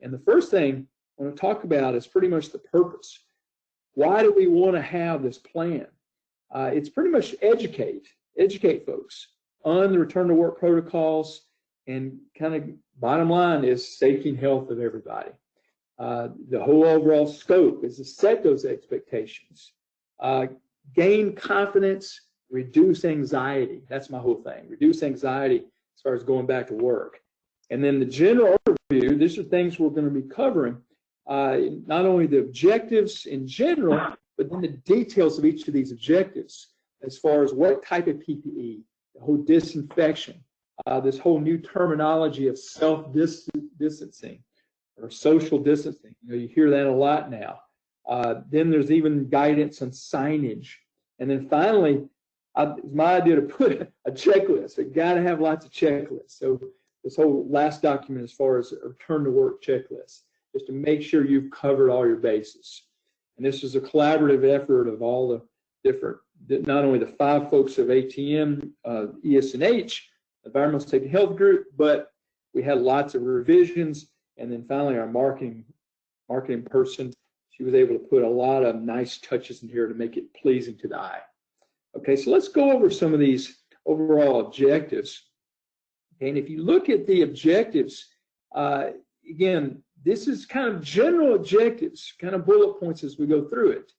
And the first thing I want to talk about is pretty much the purpose. Why do we want to have this plan? It's pretty much educate folks on the return to work protocols, and kind of bottom line is safety and health of everybody. The whole overall scope is to set those expectations, gain confidence, reduce anxiety. That's my whole thing. Reduce anxiety as far as going back to work. And then the general overview, these are things we're going to be covering, not only the objectives in general, but then the details of each of these objectives as far as what type of PPE, the whole disinfection, this whole new terminology of self-distancing or social distancing. You know, you hear that a lot now. Then there's even guidance on signage. And then finally, it's my idea to put a checklist. We've got to have lots of checklists. So this whole last document as far as a return to work checklist, just to make sure you've covered all your bases. And this is a collaborative effort of all the different, not only the 5 folks of ATN, ES&H, Environmental Safety and Health Group, but we had lots of revisions. And then finally, our marketing person, she was able to put a lot of nice touches in here to make it pleasing to the eye. Okay, so let's go over some of these overall objectives. And if you look at the objectives, again, this is kind of general objectives, kind of bullet points as we go through it.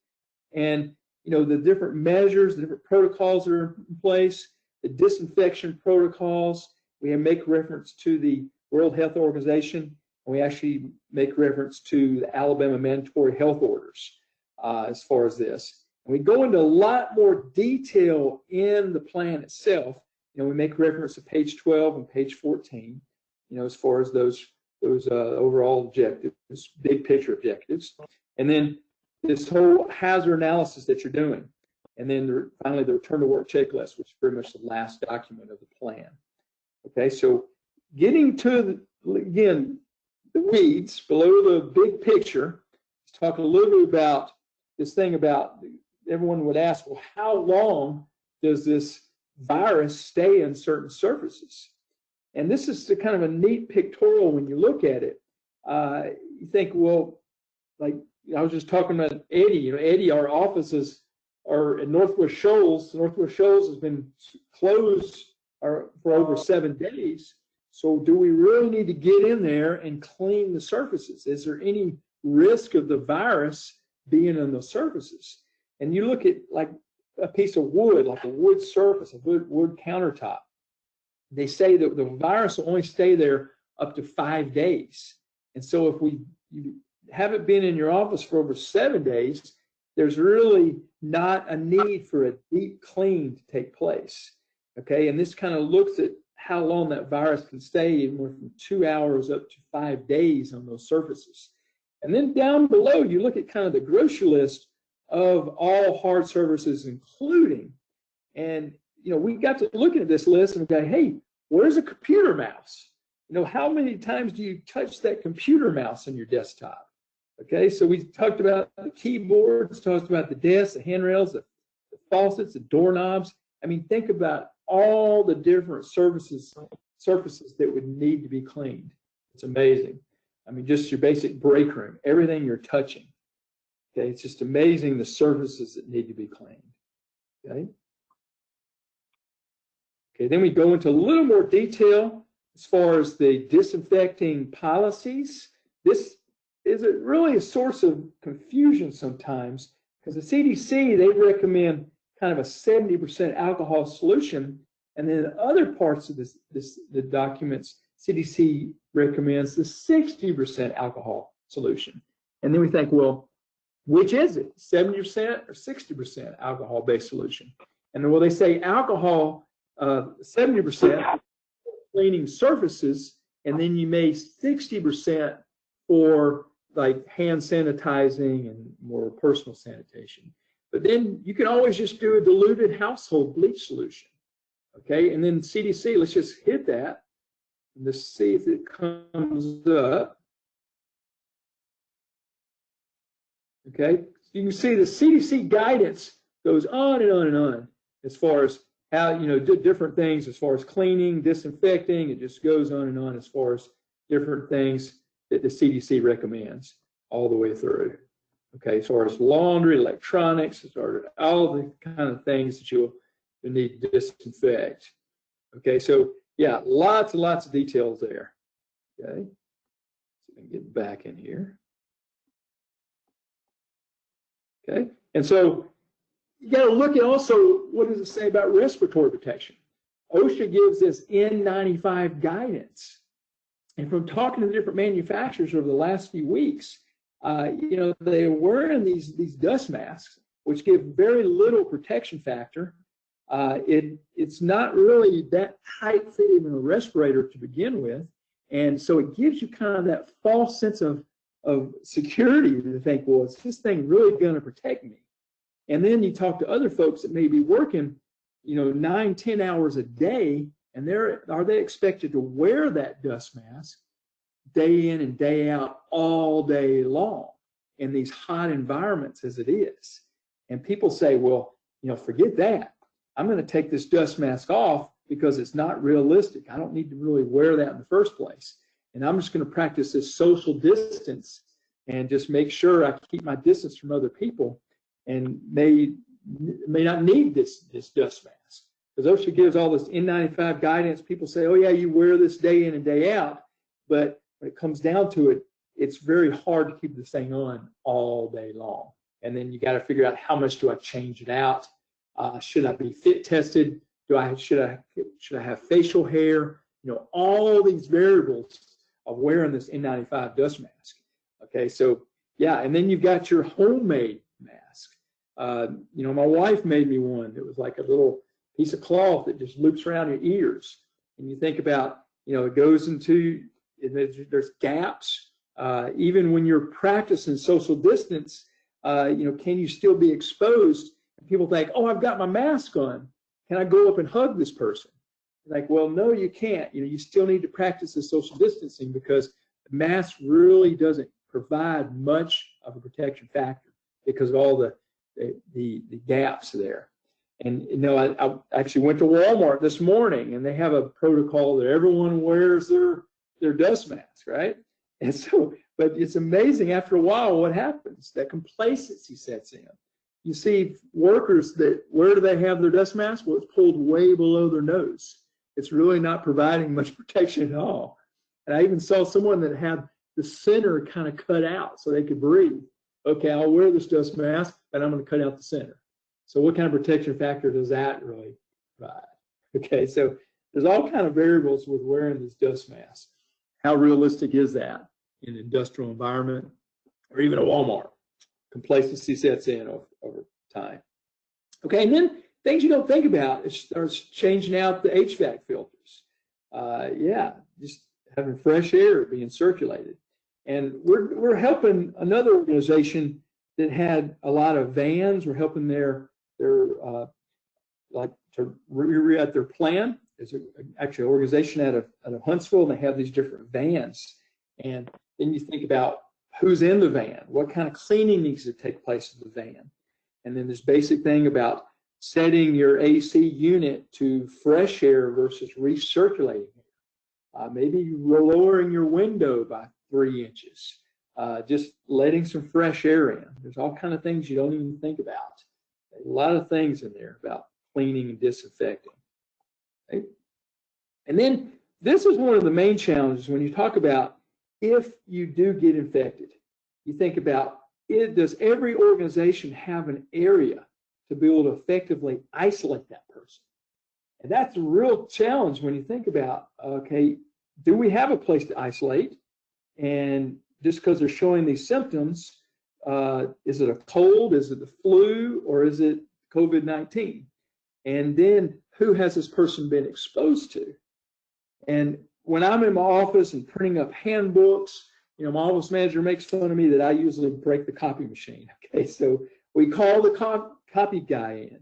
And, you know, the different measures, the different protocols that are in place, the disinfection protocols, we make reference to the World Health Organization, and we actually make reference to the Alabama mandatory health orders as far as this. And we go into a lot more detail in the plan itself. You know, we make reference to page 12 and page 14, you know, as far as those overall objectives, big picture objectives. And then this whole hazard analysis that you're doing. And then finally the return to work checklist, which is pretty much the last document of the plan. Okay, so getting to, again, the weeds, below the big picture, let's talk a little bit about this thing about, everyone would ask, well, how long does this virus stay in certain surfaces? And this is the kind of a neat pictorial when you look at it. You think, well, like I was just talking about Eddie. You know, Eddie, our offices are in Northwest Shoals. Northwest Shoals has been closed for over 7 days. So do we really need to get in there and clean the surfaces? Is there any risk of the virus being on the surfaces? And you look at like a piece of wood, like a wood surface, a wood countertop. They say that the virus will only stay there up to 5 days. And so if you haven't been in your office for over 7 days, there's really not a need for a deep clean to take place. Okay, and this kind of looks at how long that virus can stay, anywhere from 2 hours up to 5 days on those surfaces. And then down below, you look at kind of the grocery list of all hard surfaces, including, and you know, we got to looking at this list and go, hey, where's a computer mouse? You know, how many times do you touch that computer mouse on your desktop? Okay, so we talked about the keyboards, talked about the desks, the handrails, the faucets, the doorknobs. I mean, think about all the different surfaces that would need to be cleaned. It's amazing. I mean, just your basic break room, everything you're touching. Okay, it's just amazing the surfaces that need to be cleaned. Okay. Okay, then we go into a little more detail as far as the disinfecting policies. This is really a source of confusion sometimes, because the CDC, they recommend kind of a 70% alcohol solution, and then in other parts of the documents, CDC recommends the 60% alcohol solution. And then we think, well, which is it, 70% or 60% alcohol-based solution? And well, they say alcohol, 70% cleaning surfaces, and then you may 60% for like hand sanitizing and more personal sanitation. But then you can always just do a diluted household bleach solution. Okay, and then CDC, let's just hit that and just see if it comes up. Okay, so you can see the CDC guidance goes on and on and on as far as how, you know, different things as far as cleaning, disinfecting. It just goes on and on as far as different things that the CDC recommends all the way through. Okay, as far as laundry, electronics, as far as all the kind of things that you'll need to disinfect. Okay, so yeah, lots and lots of details there. Okay, so I can get back in here. Okay, and so you got to look at also what does it say about respiratory protection. OSHA gives this N95 guidance, and from talking to the different manufacturers over the last few weeks, you know, they're wearing these dust masks, which give very little protection factor. It's not really that tight fitting of a respirator to begin with, and so it gives you kind of that false sense of security to think, well, is this thing really going to protect me? And then you talk to other folks that may be working, you know, 9-10 hours a day, and are they expected to wear that dust mask day in and day out all day long in these hot environments as it is? And people say, well, you know, forget that. I'm going to take this dust mask off because it's not realistic. I don't need to really wear that in the first place. And I'm just going to practice this social distance and just make sure I keep my distance from other people, and may not need this dust mask. Because OSHA gives all this N95 guidance. People say, oh yeah, you wear this day in and day out, but when it comes down to it, it's very hard to keep this thing on all day long. And then you got to figure out, how much do I change it out? Should I be fit tested? Should I have facial hair? You know, all these variables of wearing this N95 dust mask. Okay, so yeah, and then you've got your homemade mask. You know, my wife made me one that was like a little piece of cloth that just loops around your ears. And you think about, you know, it goes into, there's gaps. Even when you're practicing social distance, you know, can you still be exposed? And people think, oh, I've got my mask on. Can I go up and hug this person? Like, well, no, you can't. You know, you still need to practice the social distancing, because the mask really doesn't provide much of a protection factor because of all the gaps there. And you know, I actually went to Walmart this morning, and they have a protocol that everyone wears their dust mask, right? And so, but it's amazing after a while what happens. That complacency sets in. You see workers that, where do they have their dust mask? Well, it's pulled way below their nose. It's really not providing much protection at all. And I even saw someone that had the center kind of cut out so they could breathe. Okay, I'll wear this dust mask, but I'm going to cut out the center. So what kind of protection factor does that really provide? Okay, so there's all kind of variables with wearing this dust mask. How realistic is that in an industrial environment or even a Walmart? Complacency sets in over time. Okay, and then things you don't think about, it starts changing out the HVAC filters. Yeah, just having fresh air being circulated. And we're helping another organization that had a lot of vans. We're helping their like to re-out their plan. There's actually an organization out of Huntsville, and they have these different vans. And then you think about who's in the van, what kind of cleaning needs to take place in the van. And then this basic thing about setting your AC unit to fresh air versus recirculating air. Maybe lowering your window by 3 inches, just letting some fresh air in. There's all kinds of things you don't even think about. A lot of things in there about cleaning and disinfecting. Okay? And then this is one of the main challenges when you talk about if you do get infected. You think about, does every organization have an area to be able to effectively isolate that person? And that's a real challenge when you think about, okay, do we have a place to isolate? And just because they're showing these symptoms, is it a cold, is it the flu, or is it COVID-19? And then who has this person been exposed to? And when I'm in my office and printing up handbooks, you know, my office manager makes fun of me that I usually break the copy machine. Okay, so we call the copy guy in.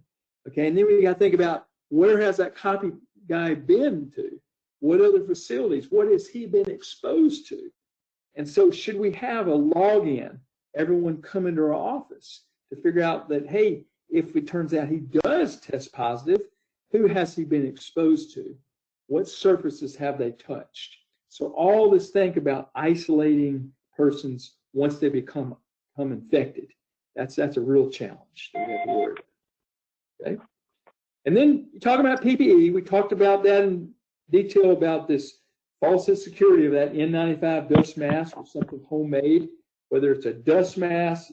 Okay, and then we got to think about, where has that copy guy been to? What other facilities? What has he been exposed to? And so should we have a login, everyone come into our office to figure out that, hey, if it turns out he does test positive, who has he been exposed to? What surfaces have they touched? So all this think about isolating persons once they become infected. That's a real challenge that we have to worry about. Okay. And then you talk about PPE. We talked about that in detail about this false insecurity of that N95 dust mask or something homemade, whether it's a dust mask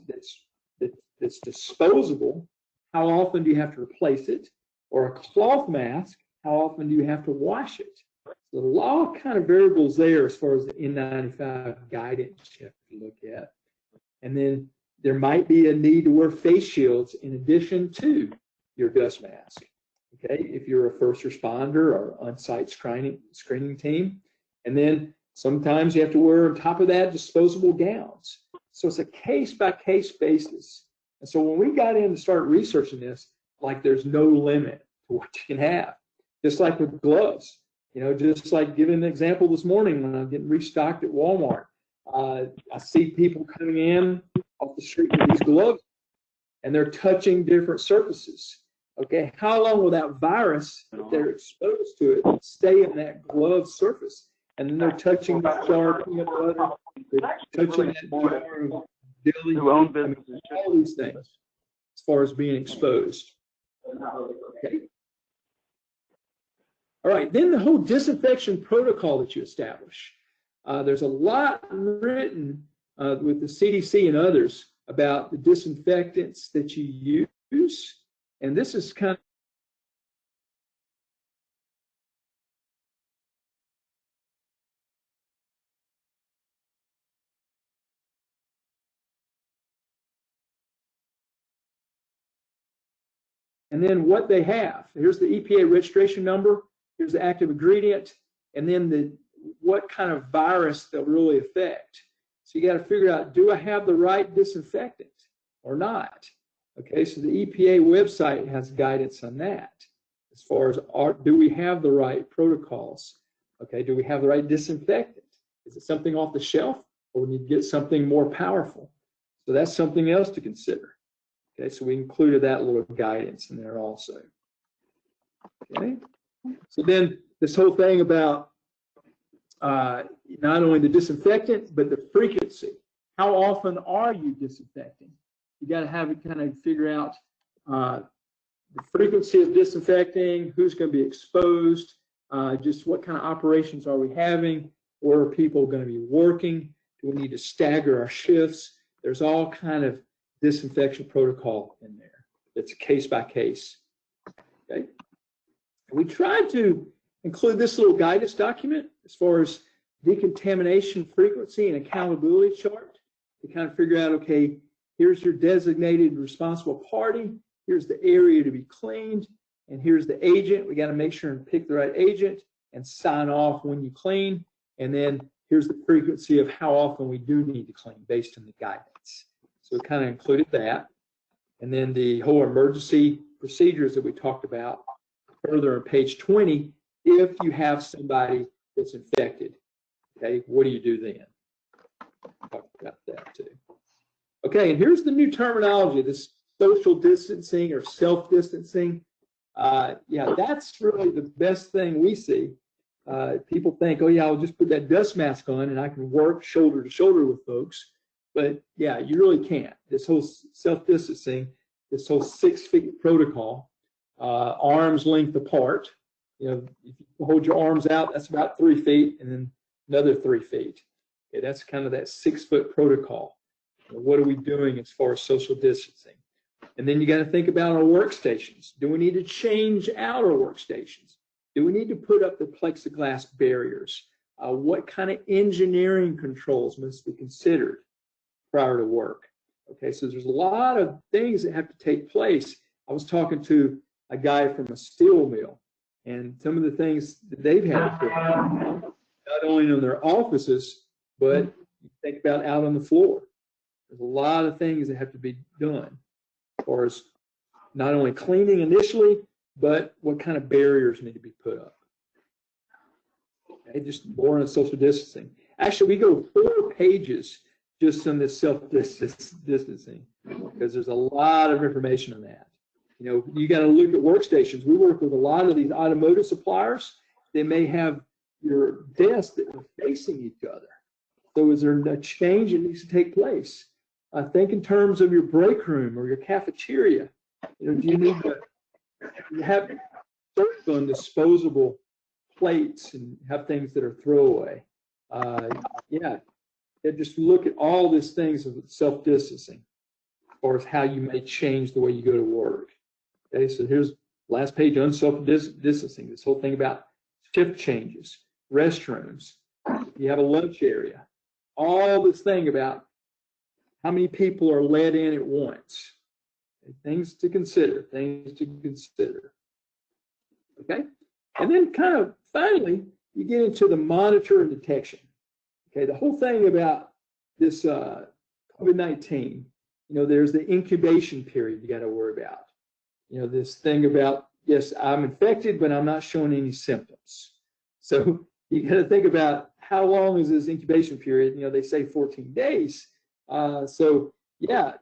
that's disposable, how often do you have to replace it? Or a cloth mask, how often do you have to wash it? So a lot of kind of variables there as far as the N95 guidance you have to look at. And then there might be a need to wear face shields in addition to your dust mask. Okay, if you're a first responder or on-site screening team. And then sometimes you have to wear on top of that disposable gowns. So it's a case-by-case basis. And so when we got in to start researching this, like there's no limit to what you can have. Just like with gloves, you know, just like giving an example this morning when I'm getting restocked at Walmart. I see people coming in off the street with these gloves and they're touching different surfaces. Okay, how long will that virus, if they're exposed to it, stay in that glove surface? And then they're touching that jar of peanut butter, they're touching that jar of deli, all these things as far as being exposed. Okay. All right, then the whole disinfection protocol that you establish. There's a lot written with the CDC and others about the disinfectants that you use. And this is kind of and then what they have. Here's the EPA registration number, here's the active ingredient, and then what kind of virus they'll really affect. So you got to figure out, do I have the right disinfectant or not? Okay, so the EPA website has guidance on that as far as do we have the right protocols? Okay, do we have the right disinfectant? Is it something off the shelf or we need to get something more powerful? So that's something else to consider. Okay, so we included that little guidance in there also. Okay, so then this whole thing about not only the disinfectant, but the frequency. How often are you disinfecting? You got to have it kind of figure out the frequency of disinfecting, who's going to be exposed, just what kind of operations are we having, where are people going to be working, do we need to stagger our shifts? There's all kind of disinfection protocol in there. It's case by case. Okay. We tried to include this little guidance document as far as decontamination frequency and accountability chart to kind of figure out, okay, here's your designated responsible party, here's the area to be cleaned, and here's the agent. We got to make sure and pick the right agent and sign off when you clean. And then here's the frequency of how often we do need to clean based on the guidance. So we kind of included that. And then the whole emergency procedures that we talked about further on page 20, if you have somebody that's infected, okay, what do you do then? Talk about that too. Okay, and here's the new terminology, this social distancing or self-distancing. Yeah, that's really the best thing we see. People think, oh yeah, I'll just put that dust mask on and I can work shoulder to shoulder with folks. But yeah, you really can't. This whole self-distancing, this whole 6 feet protocol, arms length apart. You know, if you hold your arms out, that's about 3 feet, and then another 3 feet. Okay, that's kind of that 6 foot protocol. What are we doing as far as social distancing? And then you got to think about our workstations. Do we need to change out our workstations? Do we need to put up the plexiglass barriers? What kind of engineering controls must be considered prior to work? Okay, so there's a lot of things that have to take place. I was talking to a guy from a steel mill, and some of the things that they've had to put not only in their offices, but you think about out on the floor. There's a lot of things that have to be done as far as not only cleaning initially, but what kind of barriers need to be put up. Okay, just more on social distancing. Actually, we go 4 pages just on this self-distancing because there's a lot of information on that. You know, you got to look at workstations. We work with a lot of these automotive suppliers. They may have, your desks that are facing each other. So is there a change that needs to take place? Think in terms of your break room or your cafeteria. Do you need to have certain disposable plates and have things that are throwaway? Just look at all these things of self-distancing, as far as how you may change the way you go to work. Okay, so here's last page on self-distancing. This whole thing about shift changes, restrooms, you have a lunch area, all this thing about how many people are let in at once. Okay, things to consider. Okay, and then kind of finally, you get into the monitor and detection. Okay, the whole thing about this COVID-19, there's the incubation period you got to worry about. This thing about, yes, I'm infected, but I'm not showing any symptoms. So you got to think about how long is this incubation period? They say 14 days. So yeah,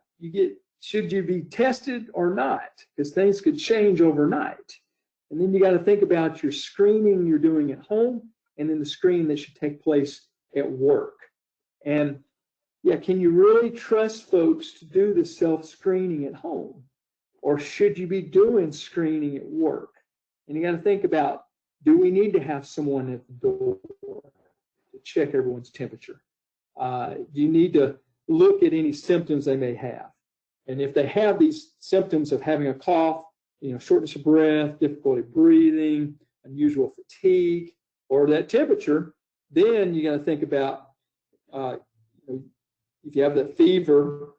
should you be tested or not? Because things could change overnight. And then you got to think about your screening you're doing at home, and then the screening that should take place at work. And yeah, can you really trust folks to do the self-screening at home? Or should you be doing screening at work? And you got to think about, do we need to have someone at the door to check everyone's temperature? Do you need to look at any symptoms they may have? And if they have these symptoms of having a cough, shortness of breath, difficulty breathing, unusual fatigue, or that temperature, then you got to think about if you have that fever,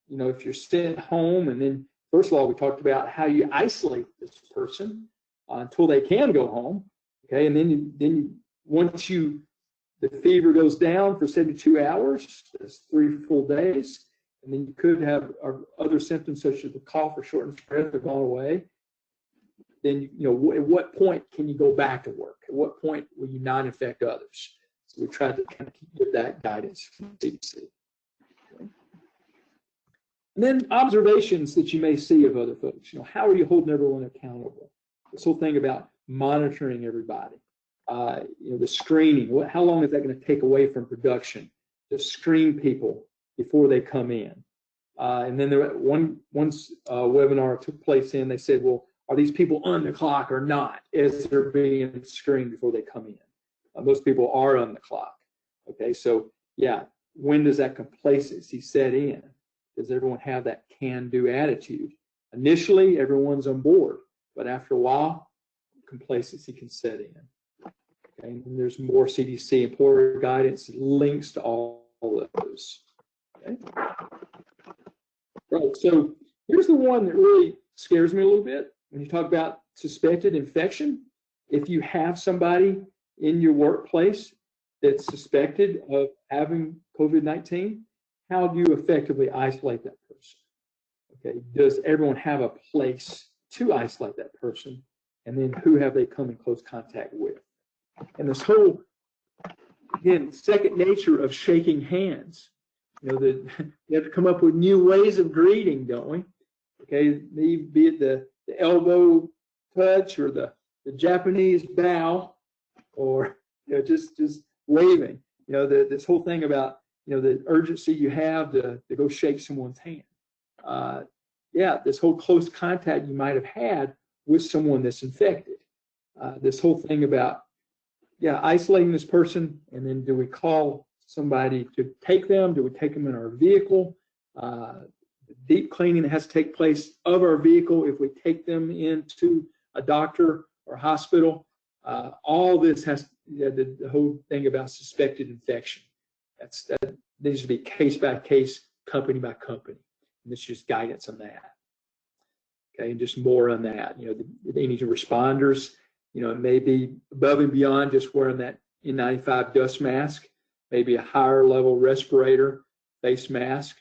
if you're sent home, and then first of all, we talked about how you isolate this person until they can go home. Okay, and then once the fever goes down for 72 hours, that's 3 full days, and then you could have other symptoms such as the cough or shortness of breath have gone away. Then at what point can you go back to work? At what point will you not infect others? So we tried to kind of give that guidance from CDC. Okay. And then observations that you may see of other folks. How are you holding everyone accountable? This whole thing about monitoring everybody. The screening. How long is that going to take away from production to screen people before they come in? And then one webinar took place they said, well, are these people on the clock or not as they're being screened before they come in? Most people are on the clock. Okay, so yeah, when does that complacency set in? Does everyone have that can-do attitude? Initially, everyone's on board, but after a while, complacency can set in. Okay, and there's more CDC employer guidance links to all of those. Okay, right. So here's the one that really scares me a little bit. When you talk about suspected infection, if you have somebody in your workplace that's suspected of having COVID-19, how do you effectively isolate that person? Okay, does everyone have a place to isolate that person? And then who have they come in close contact with? And this whole, again, second nature of shaking hands. You have to come up with new ways of greeting, don't we? Okay, be it the elbow touch or the Japanese bow, or just waving. This whole thing about the urgency you have to go shake someone's hand. This whole close contact you might have had with someone that's infected. This whole thing about isolating this person, and then do we call somebody to take them? Do we take them in our vehicle? Deep cleaning that has to take place of our vehicle if we take them into a doctor or hospital. All this has the whole thing about suspected infection. That needs to be case by case, company by company. And this is just guidance on that. Okay, and just more on that. Any responders, it may be above and beyond just wearing that N95 dust mask, maybe a higher level respirator, face mask.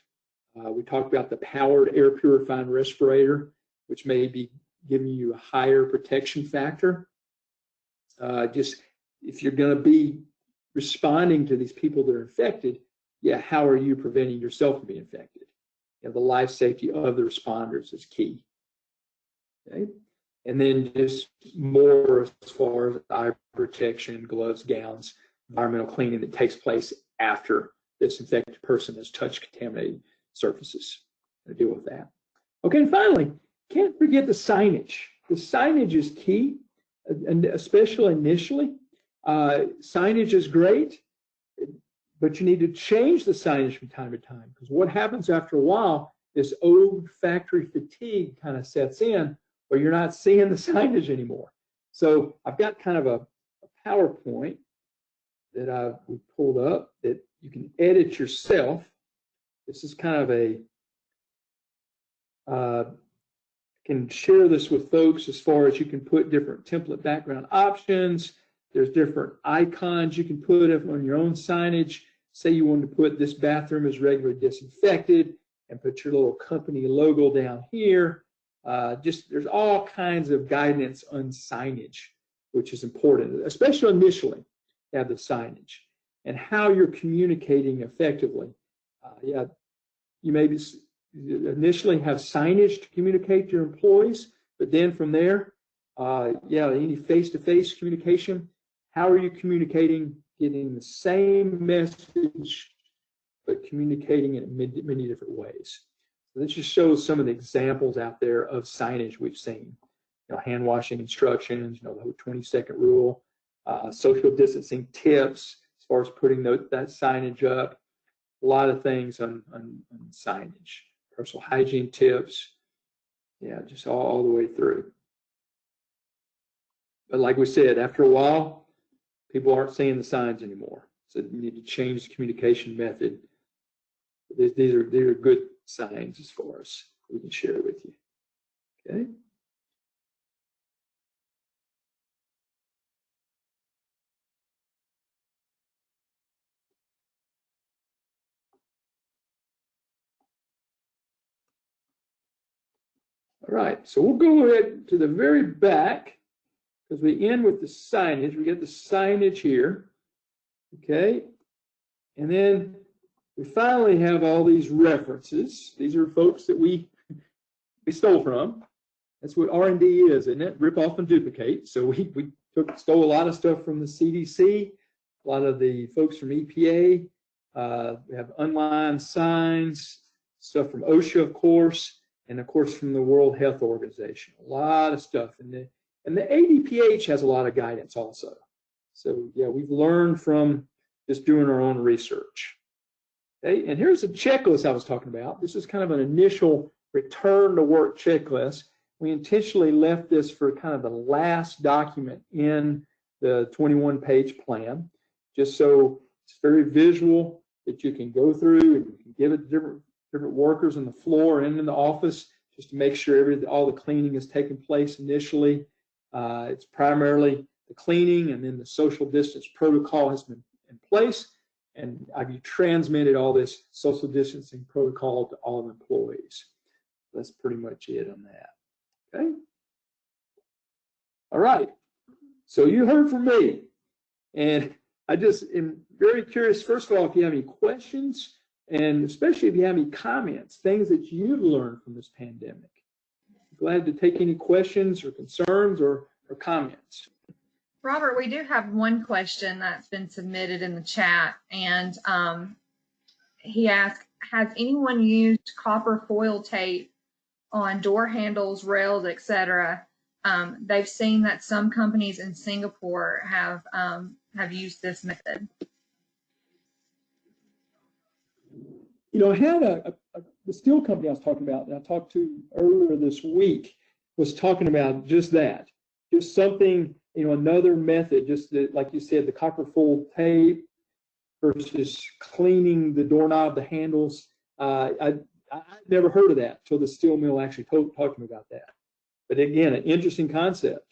We talked about the powered air purifying respirator, which may be giving you a higher protection factor. Just if you're going to be responding to these people that are infected, how are you preventing yourself from being infected? The life safety of the responders is key. Okay, and then just more as far as eye protection, gloves, gowns, environmental cleaning that takes place after this infected person has touched contaminated surfaces to deal with that. Okay, and finally, can't forget the signage. The signage is key, and especially initially. Signage is great, but you need to change the signage from time to time, because what happens after a while, this old factory fatigue kind of sets in where you're not seeing the signage anymore. So I've got kind of a PowerPoint that we pulled up that you can edit yourself. This is kind of a, can share this with folks as far as you can put different template background options. There's different icons you can put on your own signage. Say you wanted to put this bathroom is regularly disinfected and put your little company logo down here. There's all kinds of guidance on signage, which is important, especially initially, to have the signage and how you're communicating effectively. You may initially have signage to communicate to your employees, but then from there, any face-to-face communication, how are you communicating, getting the same message, but communicating it in many different ways? So this just shows some of the examples out there of signage we've seen. Hand washing instructions, the 20-second rule, social distancing tips as far as putting that signage up. A lot of things on signage, personal hygiene tips, just all the way through. But like we said, after a while, people aren't seeing the signs anymore. So you need to change the communication method. These are good signs as far as we can share with you. Okay. All right, so we'll go ahead to the very back because we end with the signage. We get the signage here, okay? And then we finally have all these references. These are folks that we stole from. That's what R&D is, isn't it? Rip off and duplicate. So we stole a lot of stuff from the CDC, a lot of the folks from EPA. We have unlined signs, stuff from OSHA, of course, and of course from the World Health Organization. A lot of stuff. And the ADPH has a lot of guidance also. So yeah, we've learned from just doing our own research. Okay, and here's a checklist I was talking about. This is kind of an initial return to work checklist. We intentionally left this for kind of the last document in the 21-page plan, just so it's very visual that you can go through and you can give it to different workers on the floor and in the office, just to make sure all the cleaning is taking place initially. It's primarily the cleaning, and then the social distance protocol has been in place, and I've transmitted all this social distancing protocol to all employees. That's pretty much it on that. Okay. All right. So you heard from me, and I just am very curious, first of all, if you have any questions, and especially if you have any comments, things that you've learned from this pandemic. Glad to take any questions or concerns or comments. Robert, we do have one question that's been submitted in the chat, and he asked, has anyone used copper foil tape on door handles, rails, etc.? They've seen that some companies in Singapore have used this method. I had the steel company I was talking about that I talked to earlier this week was talking about just that, just something, another method, just like you said, the copper foil tape versus cleaning the doorknob, the handles. I never heard of that until the steel mill actually talked to me about that. But again, an interesting concept.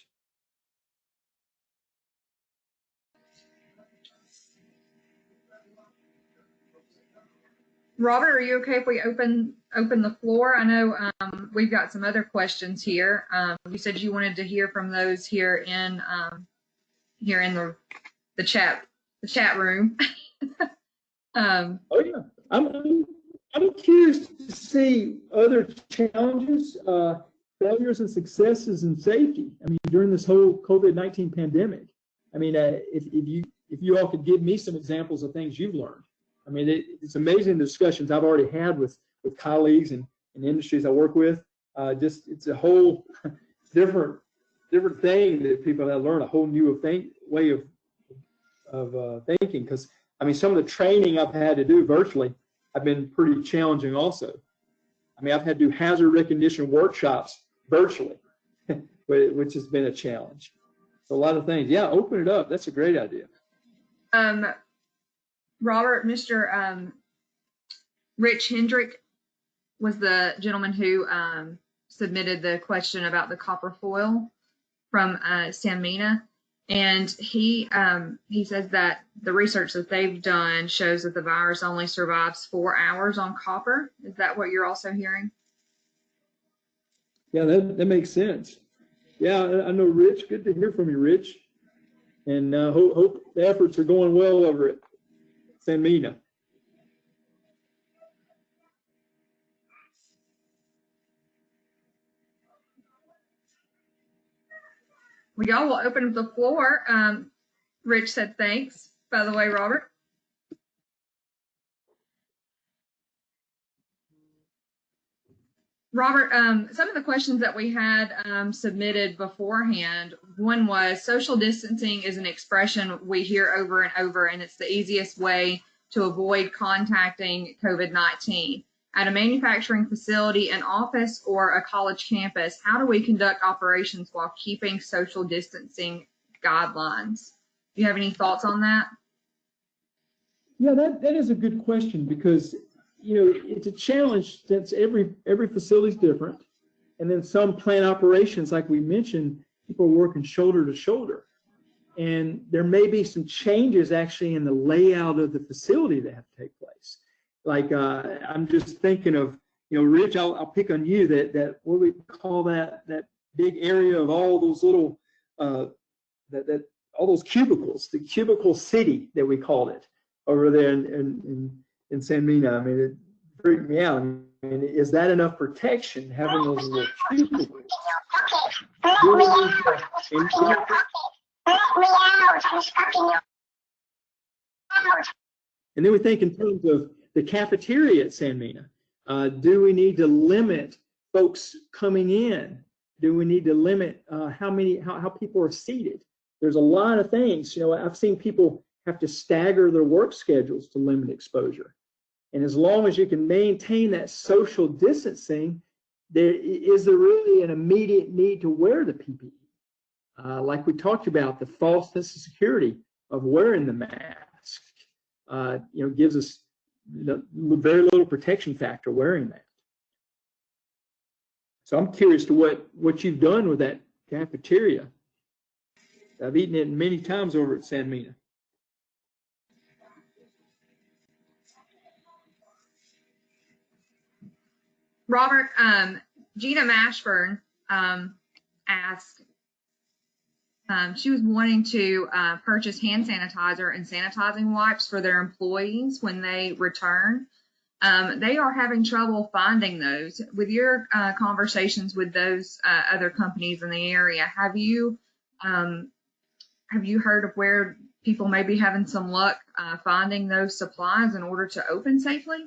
Robert, are you okay if we open the floor? I know we've got some other questions here. You said you wanted to hear from those here in the chat room. Oh yeah, I'm curious to see other challenges. failures and successes in safety. I mean, during this whole COVID-19 pandemic. I mean, if you all could give me some examples of things you've learned. I mean, it's amazing the discussions I've already had with colleagues and industries I work with. Just it's a whole different thing that people have learned, a whole new way of thinking. Because I mean, some of the training I've had to do virtually have been pretty challenging also. I mean, I've had to do hazard recognition workshops virtually, which has been a challenge. So a lot of things. Yeah, open it up. That's a great idea. Robert, Mr. Rich Hendrick was the gentleman who submitted the question about the copper foil from Sanmina. And he says that the research that they've done shows that the virus only survives 4 hours on copper. Is that what you're also hearing? Yeah, that makes sense. Yeah, I know Rich. Good to hear from you, Rich. And hope the efforts are going well over at Sanmina. Well, y'all will open the floor. Rich said thanks, by the way, Robert. Robert, some of the questions that we had submitted beforehand, one was social distancing is an expression we hear over and over, and it's the easiest way to avoid contacting COVID-19. At a manufacturing facility, an office, or a college campus, how do we conduct operations while keeping social distancing guidelines? Do you have any thoughts on that? Yeah, that is a good question, because it's a challenge since every facility is different, and then some plant operations, like we mentioned, people are working shoulder to shoulder, and there may be some changes actually in the layout of the facility that have to take place. Like I'm just thinking of, Rich, I'll pick on you that what do we call that big area of all those little all those cubicles, the cubicle city that we called it over there in Sanmina. I mean, it freaked me out. I mean, is that enough protection, having those little cubicles? And then we think in terms of the cafeteria at Sanmina. Do we need to limit folks coming in? Do we need to limit how people are seated? There's a lot of things. I've seen people have to stagger their work schedules to limit exposure. And as long as you can maintain that social distancing, is there really an immediate need to wear the PPE? Like we talked about, the false sense of security of wearing the mask, gives us very little protection factor wearing that. So I'm curious to what you've done with that cafeteria. I've eaten it many times over at Sanmina. Robert, Gina Mashburn asked, she was wanting to purchase hand sanitizer and sanitizing wipes for their employees when they return. They are having trouble finding those. With your conversations with those other companies in the area, have you heard of where people may be having some luck finding those supplies in order to open safely?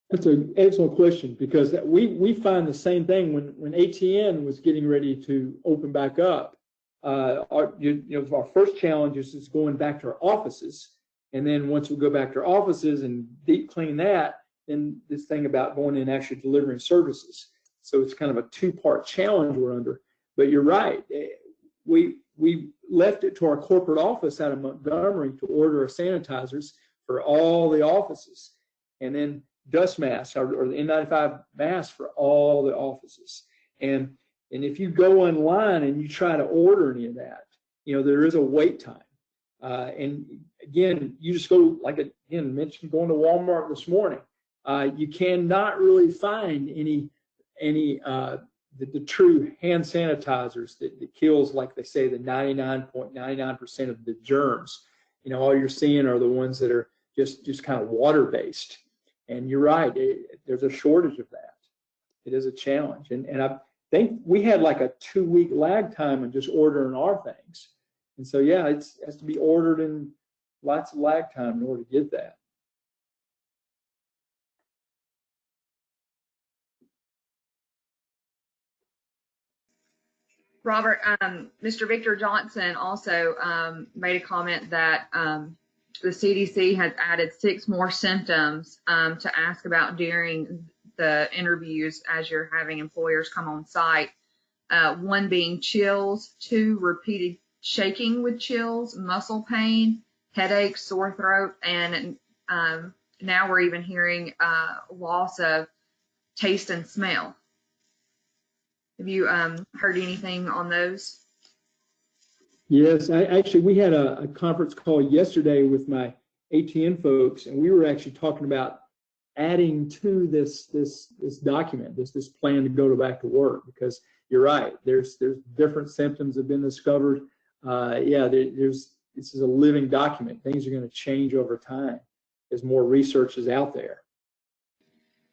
That's an excellent question, because we find the same thing when ATN was getting ready to open back up. Our first challenge is going back to our offices, and then once we go back to our offices and deep clean that, then this thing about going in and actually delivering services. So it's kind of a two-part challenge we're under. But you're right, we left it to our corporate office out of Montgomery to order our sanitizers for all the offices, and then dust masks or the N95 masks for all the offices. And if you go online and you try to order any of that, there is a wait time. And again, you just go, like again mentioned, going to Walmart this morning. You cannot really find any the true hand sanitizers that kills, like they say, the 99.99% of the germs. All you're seeing are the ones that are just kind of water-based. And you're right, there's a shortage of that. It is a challenge. And I think we had like a 2-week lag time in just ordering our things. And so, yeah, it has to be ordered in lots of lag time in order to get that. Robert, Mr. Victor Johnson also made a comment that the CDC has added 6 more symptoms to ask about during the interviews as you're having employers come on site. 1 being chills, 2 repeated shaking with chills, muscle pain, headache, sore throat, and now we're even hearing loss of taste and smell. Have you heard anything on those? Yes, we had a conference call yesterday with my ATN folks, and we were actually talking about adding to this document, this plan to go back to work, because you're right, there's different symptoms have been discovered. This is a living document. Things are going to change over time as more research is out there.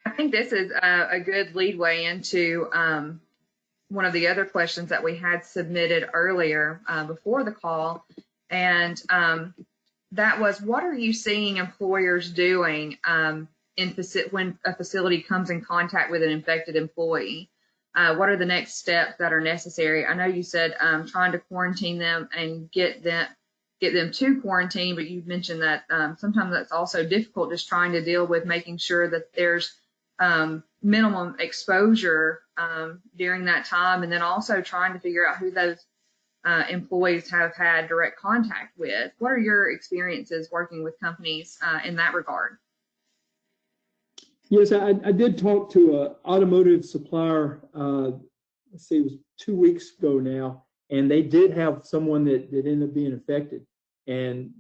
I think this is a good leadway into one of the other questions that we had submitted earlier before the call, and that was, what are you seeing employers doing when a facility comes in contact with an infected employee? What are the next steps that are necessary? I know you said trying to quarantine them and get them to quarantine, but you mentioned that sometimes that's also difficult, just trying to deal with making sure that there's minimum exposure during that time, and then also trying to figure out who those employees have had direct contact with. What are your experiences working with companies in that regard? Yes, I did talk to an automotive supplier, let's see, it was 2 weeks ago now, and they did have someone that ended up being infected and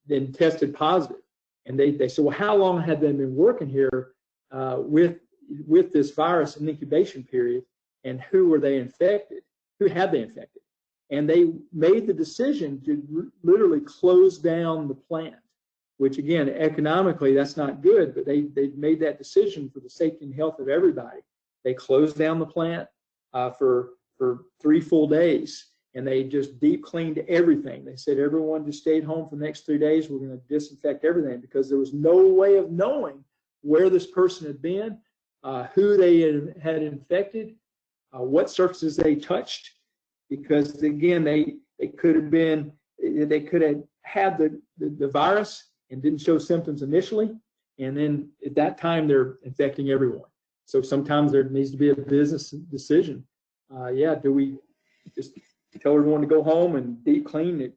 then tested positive. And they said, well, how long had they been working here with this virus in the incubation period, and who were they infected? Who had they infected? And they made the decision to literally close down the plant, which again, economically, that's not good, but they made that decision for the safety and health of everybody. They closed down the plant for 3 full days, and they just deep cleaned everything. They said, everyone just stayed home for the next 3 days. We're going to disinfect everything, because there was no way of knowing where this person had been, who they had infected, what surfaces they touched, because again, they could have had the virus and didn't show symptoms initially, and then at that time they're infecting everyone. So sometimes there needs to be a business decision. Do we just tell everyone to go home and deep clean it,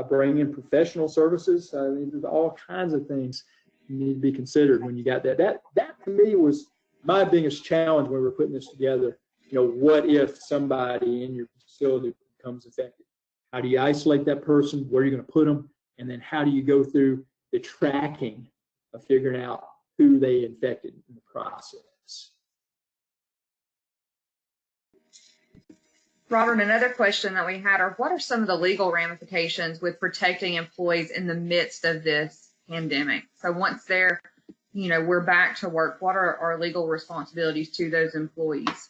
bring in professional services? There's all kinds of things need to be considered when you got that. That to me was my biggest challenge when we were putting this together. What if somebody in your facility becomes infected? How do you isolate that person? Where are you going to put them? And then how do you go through the tracking of figuring out who they infected in the process? Robert, another question that we had are, what are some of the legal ramifications with protecting employees in the midst of this pandemic? So once we're back to work, what are our legal responsibilities to those employees?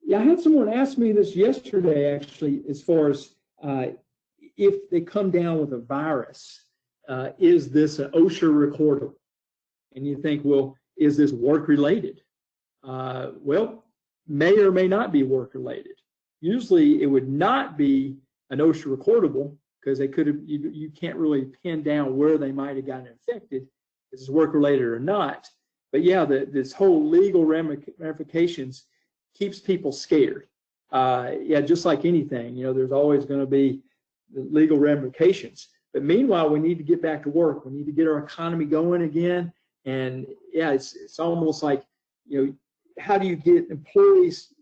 Yeah, I had someone ask me this yesterday, actually, as far as if they come down with a virus, is this an OSHA recordable? And you think, well, is this work-related? Well, may or may not be work-related. Usually, it would not be an OSHA recordable, because they could have. You can't really pin down where they might have gotten infected, if it's work-related or not. But yeah, this whole legal ramifications keeps people scared. Just like anything, there's always going to be the legal ramifications. But meanwhile, we need to get back to work. We need to get our economy going again. And yeah, it's almost like, how do you get employees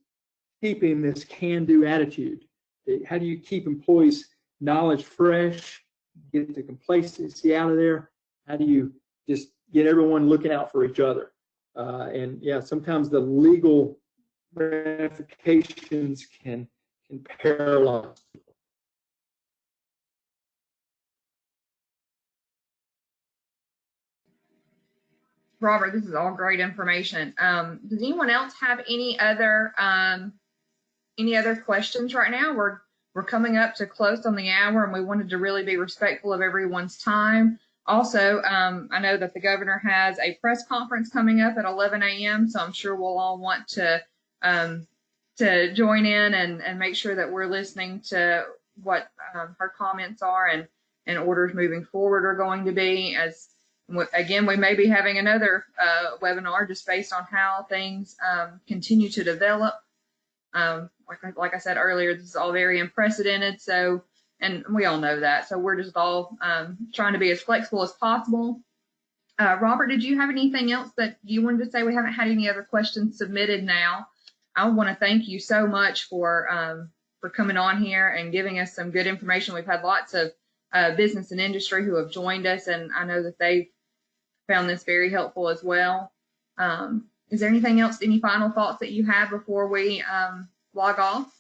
keeping this can-do attitude? How do you keep employees' knowledge fresh, get the complacency out of there? How do you just get everyone looking out for each other? Sometimes the legal ramifications can paralyze people. Robert, this is all great information. Does anyone else have any other questions right now? We're coming up to close on the hour, and we wanted to really be respectful of everyone's time. Also, I know that the governor has a press conference coming up at 11 a.m., so I'm sure we'll all want to join in and make sure that we're listening to what her comments are and orders moving forward are going to be. As again, we may be having another webinar just based on how things continue to develop. Like I said earlier, this is all very unprecedented, so, and we all know that, so we're just all trying to be as flexible as possible. Robert, did you have anything else that you wanted to say? We haven't had any other questions submitted now. I want to thank you so much for coming on here and giving us some good information. We've had lots of business and industry who have joined us, and I know that they've found this very helpful as well. Is there anything else, any final thoughts that you have before we log off?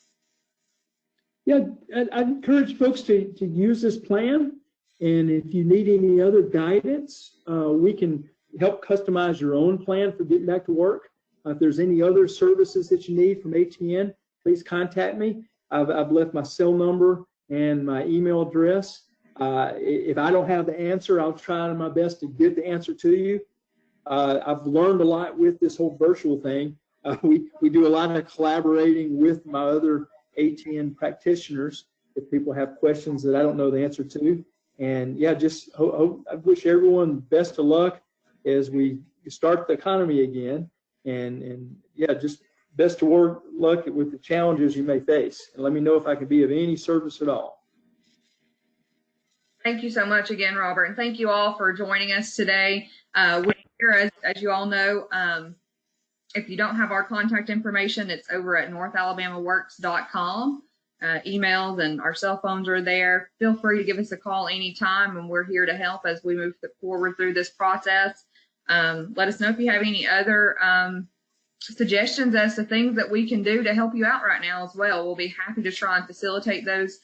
Yeah, I encourage folks to use this plan. And if you need any other guidance, we can help customize your own plan for getting back to work. If there's any other services that you need from ATN, please contact me. I've left my cell number and my email address. If I don't have the answer, I'll try my best to get the answer to you. I've learned a lot with this whole virtual thing. We do a lot of collaborating with my other ATN practitioners if people have questions that I don't know the answer to. And yeah, just I wish everyone best of luck as we start the economy again. And yeah, just best of luck with the challenges you may face. And let me know if I can be of any service at all. Thank you so much again, Robert. And thank you all for joining us today. We're here, as you all know, if you don't have our contact information, it's over at NorthAlabamaWorks.com. Emails and our cell phones are there. Feel free to give us a call anytime, and we're here to help as we move forward through this process. Let us know if you have any other suggestions as to things that we can do to help you out right now as well. We'll be happy to try and facilitate those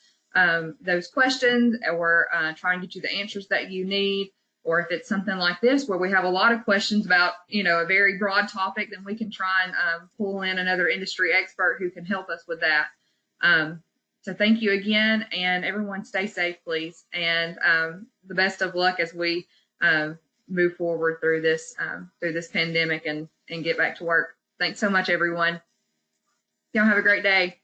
questions, or try and get you the answers that you need. Or if it's something like this where we have a lot of questions about, a very broad topic, then we can try and pull in another industry expert who can help us with that. So thank you again, and everyone stay safe, please. And the best of luck as we move forward through this pandemic and get back to work. Thanks so much, everyone. Y'all have a great day.